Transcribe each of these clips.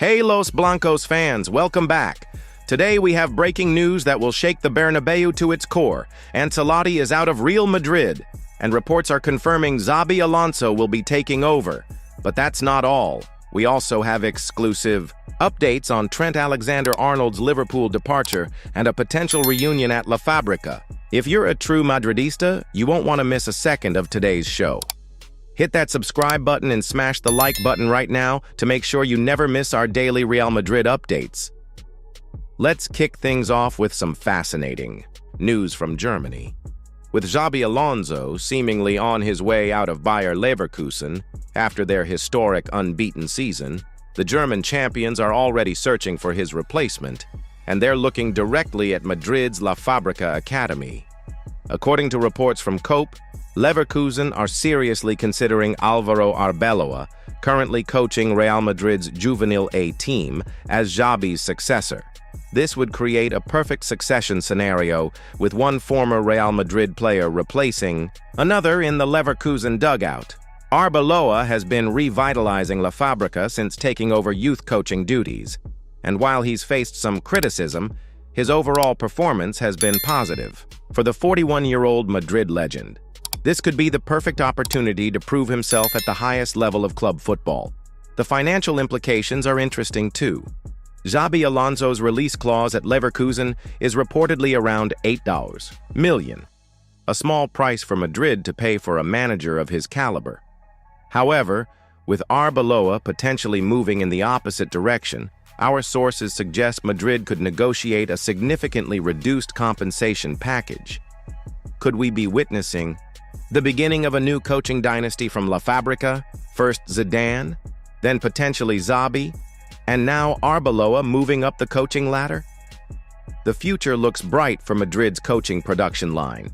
Hey Los Blancos fans, welcome back. Today we have breaking news that will shake the Bernabeu to its core. Ancelotti is out of Real Madrid, and reports are confirming Xabi Alonso will be taking over. But that's not all. We also have exclusive updates on Trent Alexander-Arnold's Liverpool departure and a potential reunion at La Fábrica. If you're a true Madridista, you won't want to miss a second of today's show. Hit that subscribe button and smash the like button right now to make sure you never miss our daily Real Madrid updates. Let's kick things off with some fascinating news from Germany. With Xabi Alonso seemingly on his way out of Bayer Leverkusen after their historic unbeaten season, the German champions are already searching for his replacement, and they're looking directly at Madrid's La Fábrica academy. According to reports from Cope, Leverkusen are seriously considering Álvaro Arbeloa, currently coaching Real Madrid's Juvenile A team, as Xabi's successor. This would create a perfect succession scenario, with one former Real Madrid player replacing another in the Leverkusen dugout. Arbeloa has been revitalizing La Fábrica since taking over youth coaching duties, and while he's faced some criticism, his overall performance has been positive. For the 41-year-old Madrid legend, this could be the perfect opportunity to prove himself at the highest level of club football. The financial implications are interesting too. Xabi Alonso's release clause at Leverkusen is reportedly around $8 million, a small price for Madrid to pay for a manager of his caliber. However, with Arbeloa potentially moving in the opposite direction, our sources suggest Madrid could negotiate a significantly reduced compensation package. Could we be witnessing the beginning of a new coaching dynasty from La Fábrica? First Zidane, then potentially Xabi, and now Arbeloa moving up the coaching ladder? The future looks bright for Madrid's coaching production line.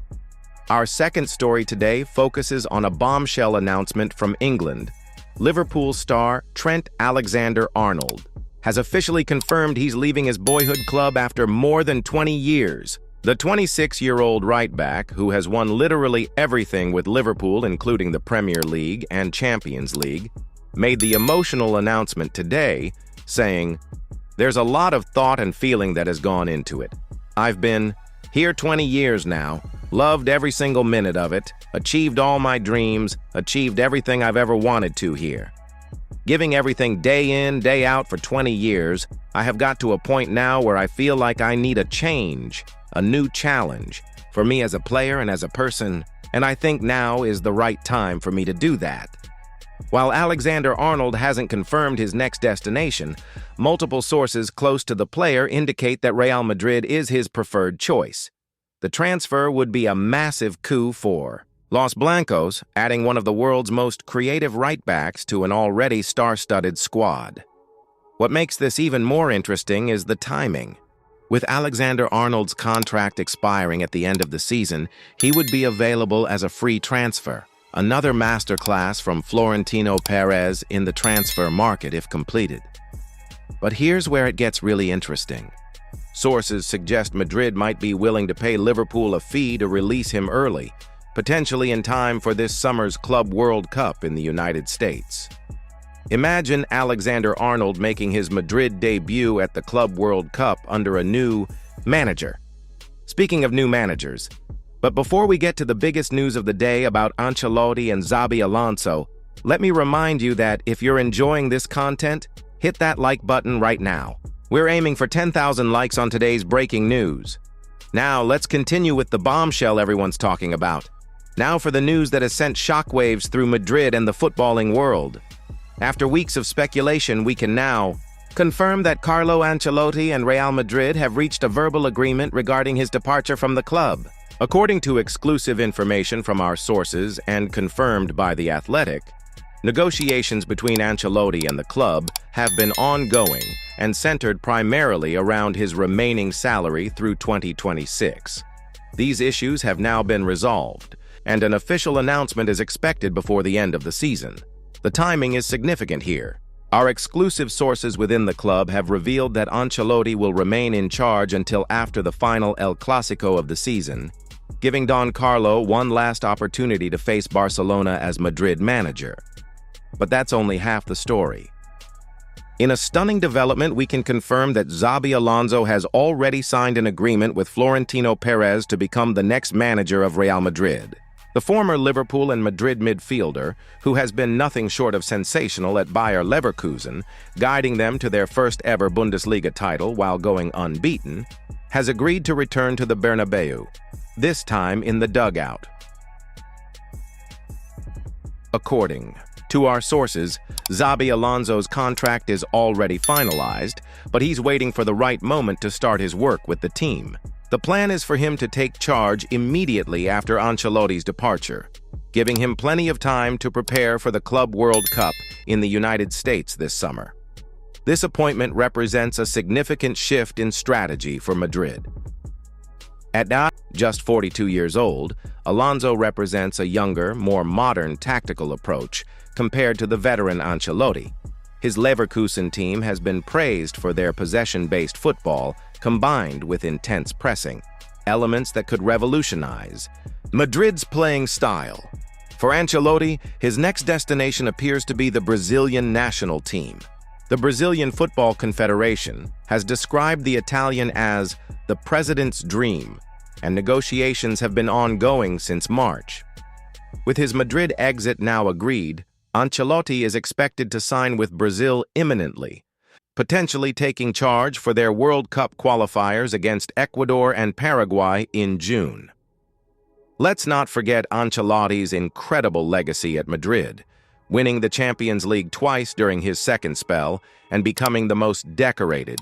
Our second story today focuses on a bombshell announcement from England. Liverpool star Trent Alexander-Arnold has officially confirmed he's leaving his boyhood club after more than 20 years. The 26-year-old right-back, who has won literally everything with Liverpool, including the Premier League and Champions League, made the emotional announcement today, saying, "There's a lot of thought and feeling that has gone into it. I've been here 20 years now, loved every single minute of it, achieved all my dreams, achieved everything I've ever wanted to here. Giving everything day in, day out for 20 years, I have got to a point now where I feel like I need a change, a new challenge, for me as a player and as a person, and I think now is the right time for me to do that." While Alexander-Arnold hasn't confirmed his next destination, multiple sources close to the player indicate that Real Madrid is his preferred choice. The transfer would be a massive coup for Los Blancos, adding one of the world's most creative right-backs to an already star-studded squad. What makes this even more interesting is the timing. With Alexander-Arnold's contract expiring at the end of the season, he would be available as a free transfer. Another masterclass from Florentino Perez in the transfer market if completed. But here's where it gets really interesting. Sources suggest Madrid might be willing to pay Liverpool a fee to release him early, potentially in time for this summer's Club World Cup in the United States. Imagine Alexander-Arnold making his Madrid debut at the Club World Cup under a new manager. Speaking of new managers, but before we get to the biggest news of the day about Ancelotti and Xabi Alonso, let me remind you that if you're enjoying this content, hit that like button right now. We're aiming for 10,000 likes on today's breaking news. Now, let's continue with the bombshell everyone's talking about. Now for the news that has sent shockwaves through Madrid and the footballing world. After weeks of speculation, we can now confirm that Carlo Ancelotti and Real Madrid have reached a verbal agreement regarding his departure from the club. According to exclusive information from our sources and confirmed by The Athletic, negotiations between Ancelotti and the club have been ongoing and centered primarily around his remaining salary through 2026. These issues have now been resolved, and an official announcement is expected before the end of the season. The timing is significant here. Our exclusive sources within the club have revealed that Ancelotti will remain in charge until after the final El Clásico of the season, giving Don Carlo one last opportunity to face Barcelona as Madrid manager. But that's only half the story. In a stunning development, we can confirm that Xabi Alonso has already signed an agreement with Florentino Perez to become the next manager of Real Madrid. The former Liverpool and Madrid midfielder, who has been nothing short of sensational at Bayer Leverkusen, guiding them to their first-ever Bundesliga title while going unbeaten, has agreed to return to the Bernabeu, this time in the dugout. According to our sources, Xabi Alonso's contract is already finalized, but he's waiting for the right moment to start his work with the team. The plan is for him to take charge immediately after Ancelotti's departure, giving him plenty of time to prepare for the Club World Cup in the United States this summer. This appointment represents a significant shift in strategy for Madrid. At just 42 years old, Alonso represents a younger, more modern tactical approach compared to the veteran Ancelotti. His Leverkusen team has been praised for their possession-based football combined with intense pressing, elements that could revolutionize Madrid's playing style. For Ancelotti, his next destination appears to be the Brazilian national team. The Brazilian Football Confederation has described the Italian as the president's dream, and negotiations have been ongoing since March. With his Madrid exit now agreed, Ancelotti is expected to sign with Brazil imminently, potentially taking charge for their World Cup qualifiers against Ecuador and Paraguay in June. Let's not forget Ancelotti's incredible legacy at Madrid, winning the Champions League twice during his second spell and becoming the most decorated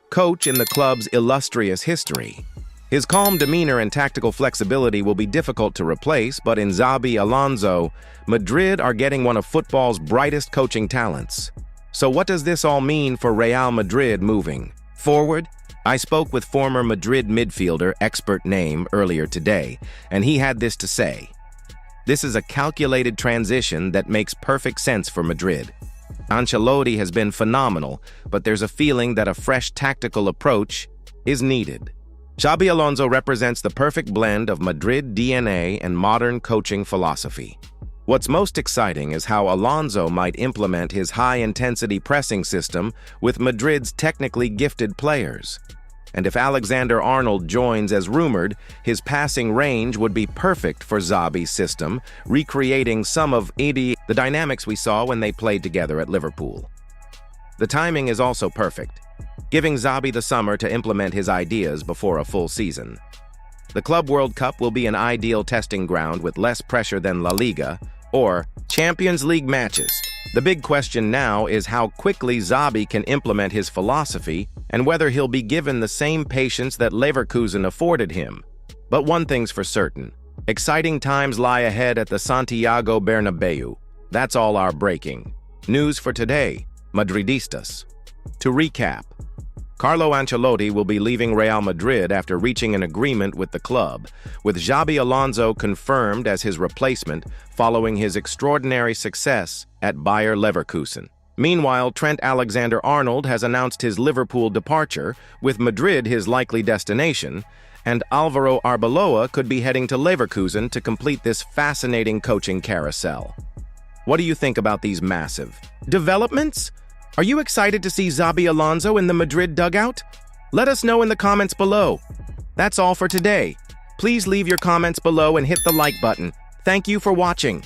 coach in the club's illustrious history. His calm demeanor and tactical flexibility will be difficult to replace, but in Xabi Alonso, Madrid are getting one of football's brightest coaching talents. So what does this all mean for Real Madrid moving forward? I spoke with former Madrid midfielder Expert Name earlier today, and he had this to say. This is a calculated transition that makes perfect sense for Madrid. Ancelotti has been phenomenal, but there's a feeling that a fresh tactical approach is needed. Xabi Alonso represents the perfect blend of Madrid DNA and modern coaching philosophy. What's most exciting is how Alonso might implement his high-intensity pressing system with Madrid's technically gifted players. And if Alexander-Arnold joins as rumored, his passing range would be perfect for Xabi's system, recreating some of the dynamics we saw when they played together at Liverpool. The timing is also perfect, giving Xabi the summer to implement his ideas before a full season. The Club World Cup will be an ideal testing ground with less pressure than La Liga or Champions League matches. The big question now is how quickly Xabi can implement his philosophy and whether he'll be given the same patience that Leverkusen afforded him. But one thing's for certain, exciting times lie ahead at the Santiago Bernabeu. That's all our breaking news for today, Madridistas. To recap, Carlo Ancelotti will be leaving Real Madrid after reaching an agreement with the club, with Xabi Alonso confirmed as his replacement following his extraordinary success at Bayer Leverkusen. Meanwhile, Trent Alexander-Arnold has announced his Liverpool departure, with Madrid his likely destination, and Alvaro Arbeloa could be heading to Leverkusen to complete this fascinating coaching carousel. What do you think about these massive developments? Are you excited to see Xabi Alonso in the Madrid dugout? Let us know in the comments below. That's all for today. Please leave your comments below and hit the like button. Thank you for watching.